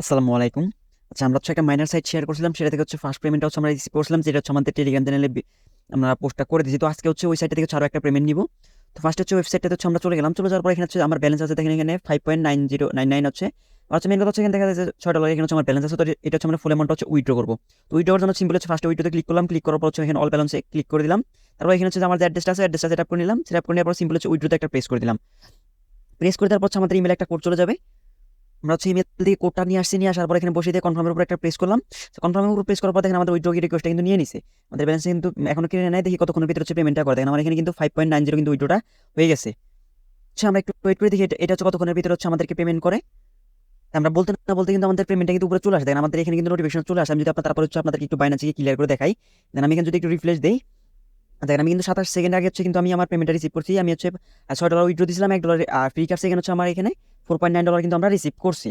আসসালামু আলাইকুম। আচ্ছা, আমরা হচ্ছে একটা মাইনার সাইট শেয়ার করছিলাম। সেটা থেকে হচ্ছে ফার্স্ট পেমেন্টটা হচ্ছে আমরা রিসিভ করছিলাম। যেটা হচ্ছে আমাদের টেলিগ্রাম চ্যানেলে আমরা পোস্টটা করে দিয়েছি। তো আজকে হচ্ছে ওই সাইটটা থেকে হচ্ছে আরো একটা পেমেন্ট নিব। তো ফার্স্ট হচ্ছে ওয়েবসাইটটাতে হচ্ছে আমরা চলে গেলাম। চলে যাওয়ার পর এখানে হচ্ছে আমার ব্যালেন্স আছে, দেখেন এখানে 5.9099 হচ্ছে। আর হচ্ছে মেইন কথা হচ্ছে এখানে দেখা যাচ্ছে $6 এখানে হচ্ছে আমার ব্যালেন্স আছে। তো এটা হচ্ছে আমরা ফুল অ্যামাউন্টটা হচ্ছে উইথড্র করব। তো উইথড্র করার জন্য সিম্পল হচ্ছে ফার্স্টে উইথড্রতে ক্লিক করলাম। ক্লিক করার পর হচ্ছে এখানে অল ব্যালেন্সে ক্লিক করে দিলাম। তারপর এখানে হচ্ছে যে আমার যে অ্যাড্রেসটা আছে, অ্যাড্রেসটা সেটআপ করে নিলাম। সেটআপ করে নেওয়ার পর সিম্পল হচ্ছে উইথড্রতে একটা প্রেস করে দিলাম। প্রেস করে দেওয়ার পর হচ্ছে আমাদের ইমেইলে একটা কোড চলে যাবে। আমরা হচ্ছে ইমেল দিয়ে কোডটা নিয়ে আসছি, নিয়ে আসার পর এখানে বসিয়ে দিয়ে কনফার্মের উপর একটা প্রেস করলাম। কনফার্মের উপর প্রেস করার পর দেখেন আমাদের উইথড্র রিকোয়েস্টটা কিন্তু নিয়ে নিছে। আমাদের ব্যালেন্স কিন্তু এখনো কিনে নেয়, দেখি কতক্ষণের ভিতরে হচ্ছে পেমেন্টটা করে। দেখেন আমার এখানে কিন্তু 5.90 কিন্তু উইথড্রটা হয়ে গেছে। আচ্ছা, আমরা একটু ওয়েট করে দেখি এটা হচ্ছে কতক্ষণের ভিতরে হচ্ছে আমাদেরকে পেমেন্ট করে। আমরা বলতে না বলতে কিন্তু আমাদের পেমেন্টটা কিন্তু উপরে চলে আসে। দেখেন আমাদের এখানে কিন্তু নোটিফিকেশন চলে আসে। আমি যদি তারপর হচ্ছে আপনাদেরকে একটু বাইনান্সকে ক্লিয়ার করে দেখাই। দেন আমি এখানে যদি একটু রিফ্রেশ দেই, দেখেন আমি কিন্তু 27 সেকেন্ড আগে হচ্ছে কিন্তু আমি আমার পেমেন্টটা রিসিভ করছি। আমি হচ্ছে $6 উইথড্র দিয়েছিলাম, $1 ফ্রি কাটছে। এখানে হচ্ছে আমার এখানে $4.9 কিন্তু আমরা রিসিভ করছি।